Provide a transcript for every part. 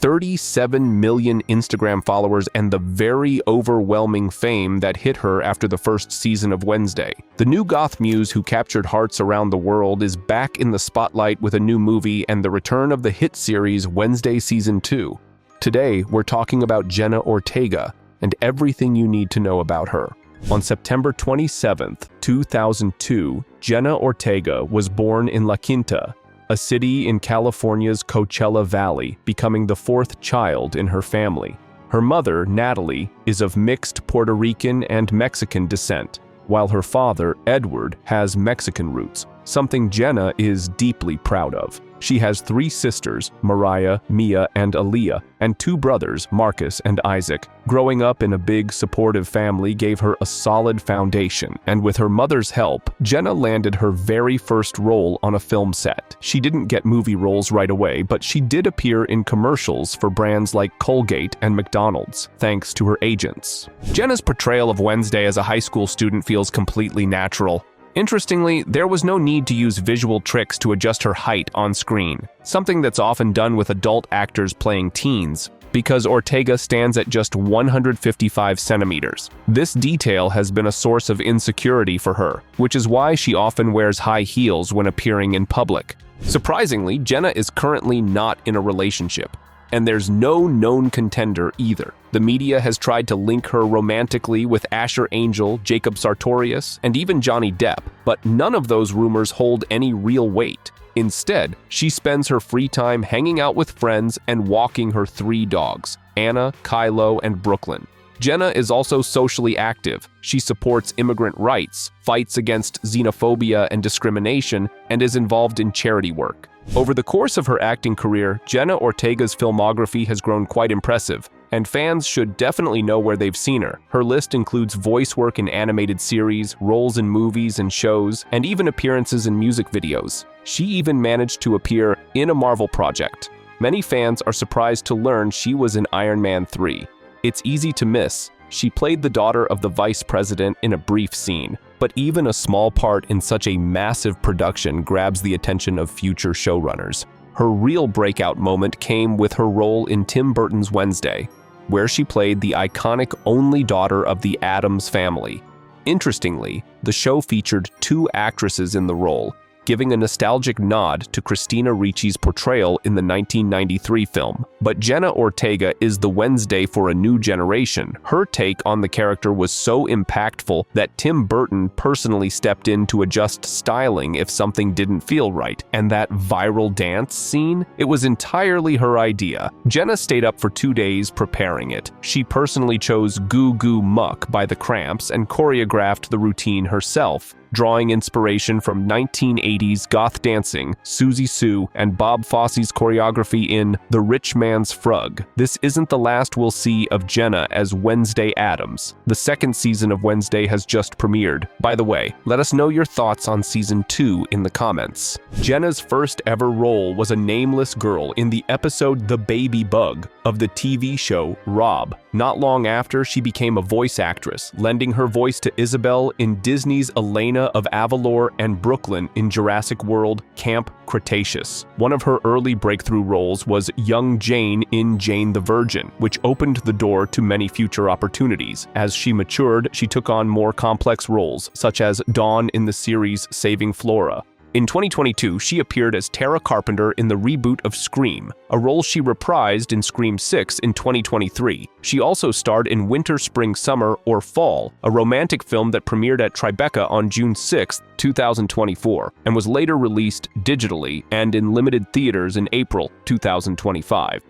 37 million Instagram followers, and the very overwhelming fame that hit her after the first season of Wednesday. The new goth muse who captured hearts around the world is back in the spotlight with a new movie and the return of the hit series Wednesday Season 2. Today, we're talking about Jenna Ortega and everything you need to know about her. On September 27, 2002, Jenna Ortega was born in La Quinta, a city in California's Coachella Valley, becoming the fourth child in her family. Her mother, Natalie, is of mixed Puerto Rican and Mexican descent, while her father, Edward, has Mexican roots, something Jenna is deeply proud of. She has 3 sisters, Mariah, Mia, and Aaliyah, and 2 brothers, Marcus and Isaac. Growing up in a big, supportive family gave her a solid foundation, and with her mother's help, Jenna landed her very first role on a film set. She didn't get movie roles right away, but she did appear in commercials for brands like Colgate and McDonald's, thanks to her agents. Jenna's portrayal of Wednesday as a high school student feels completely natural. Interestingly, there was no need to use visual tricks to adjust her height on screen, something that's often done with adult actors playing teens, because Ortega stands at just 155 centimeters. This detail has been a source of insecurity for her, which is why she often wears high heels when appearing in public. Surprisingly, Jenna is currently not in a relationship, and there's no known contender either. The media has tried to link her romantically with Asher Angel, Jacob Sartorius, and even Johnny Depp, but none of those rumors hold any real weight. Instead, she spends her free time hanging out with friends and walking her 3 dogs, Anna, Kylo, and Brooklyn. Jenna is also socially active. She supports immigrant rights, fights against xenophobia and discrimination, and is involved in charity work. Over the course of her acting career, Jenna Ortega's filmography has grown quite impressive, and fans should definitely know where they've seen her. Her list includes voice work in animated series, roles in movies and shows, and even appearances in music videos. She even managed to appear in a Marvel project. Many fans are surprised to learn she was in Iron Man 3. It's easy to miss. She played the daughter of the vice president in a brief scene, but even a small part in such a massive production grabs the attention of future showrunners. Her real breakout moment came with her role in Tim Burton's Wednesday, where she played the iconic only daughter of the Addams family. Interestingly, the show featured 2 actresses in the role, giving a nostalgic nod to Christina Ricci's portrayal in the 1993 film. But Jenna Ortega is the Wednesday for a new generation. Her take on the character was so impactful that Tim Burton personally stepped in to adjust styling if something didn't feel right. And that viral dance scene? It was entirely her idea. Jenna stayed up for 2 days preparing it. She personally chose Goo Goo Muck by The Cramps and choreographed the routine herself, drawing inspiration from 1980s goth dancing, Susie Sue, and Bob Fosse's choreography in The Rich Man's Frug. This isn't the last we'll see of Jenna as Wednesday Addams. The 2nd season of Wednesday has just premiered. By the way, let us know your thoughts on Season 2 in the comments. Jenna's first ever role was a nameless girl in the episode The Baby Bug of the TV show Rob. Not long after, she became a voice actress, lending her voice to Isabel in Disney's Elena of Avalor and Brooklyn in Jurassic World Camp Cretaceous. One of her early breakthrough roles was young Jane in Jane the Virgin, which opened the door to many future opportunities. As she matured, she took on more complex roles, such as Dawn in the series Saving Flora. In 2022, she appeared as Tara Carpenter in the reboot of Scream, a role she reprised in Scream 6 in 2023. She also starred in Winter, Spring, Summer, or Fall, a romantic film that premiered at Tribeca on June 6, 2024, and was later released digitally and in limited theaters in April 2025.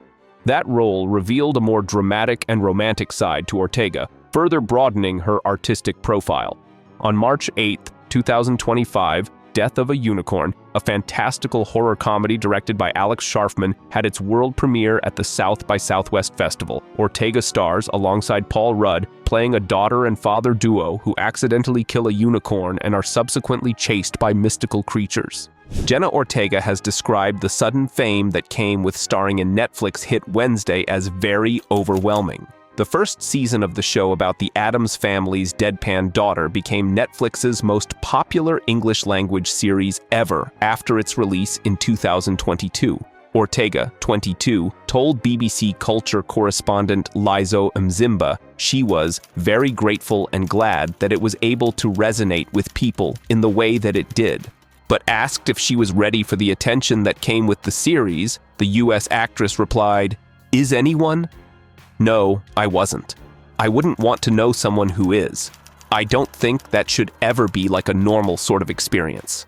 That role revealed a more dramatic and romantic side to Ortega, further broadening her artistic profile. On March 8, 2025, Death of a Unicorn, a fantastical horror comedy directed by Alex Sharfman, had its world premiere at the South by Southwest Festival. Ortega stars alongside Paul Rudd, playing a daughter and father duo who accidentally kill a unicorn and are subsequently chased by mystical creatures. Jenna Ortega has described the sudden fame that came with starring in Netflix hit Wednesday as very overwhelming. The first season of the show about the Addams family's deadpan daughter became Netflix's most popular English-language series ever after its release in 2022. Ortega, 22, told BBC Culture correspondent Lizo Mzimba she was very grateful and glad that it was able to resonate with people in the way that it did. But asked if she was ready for the attention that came with the series, the US actress replied, "Is anyone? No, I wasn't. I wouldn't want to know someone who is. I don't think that should ever be like a normal sort of experience."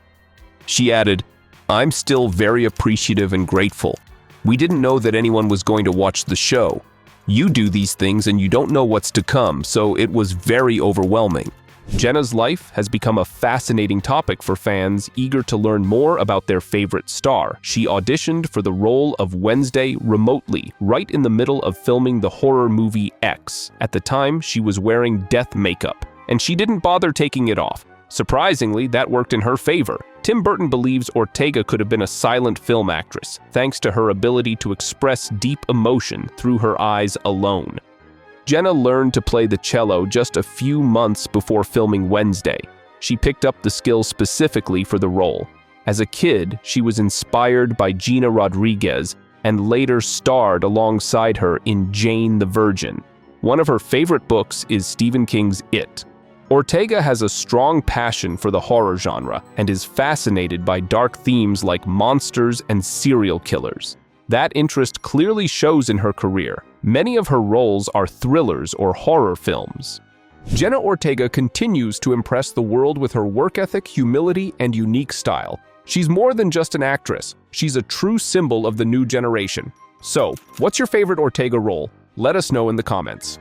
She added, "I'm still very appreciative and grateful. We didn't know that anyone was going to watch the show. You do these things and you don't know what's to come, so it was very overwhelming." Jenna's life has become a fascinating topic for fans eager to learn more about their favorite star. She auditioned for the role of Wednesday remotely, right in the middle of filming the horror movie X. At the time, she was wearing death makeup, and she didn't bother taking it off. Surprisingly, that worked in her favor. Tim Burton believes Ortega could have been a silent film actress, thanks to her ability to express deep emotion through her eyes alone. Jenna learned to play the cello just a few months before filming Wednesday. She picked up the skill specifically for the role. As a kid, she was inspired by Gina Rodriguez and later starred alongside her in Jane the Virgin. One of her favorite books is Stephen King's It. Ortega has a strong passion for the horror genre and is fascinated by dark themes like monsters and serial killers. That interest clearly shows in her career. Many of her roles are thrillers or horror films. Jenna Ortega continues to impress the world with her work ethic, humility, and unique style. She's more than just an actress. She's a true symbol of the new generation. So, what's your favorite Ortega role? Let us know in the comments.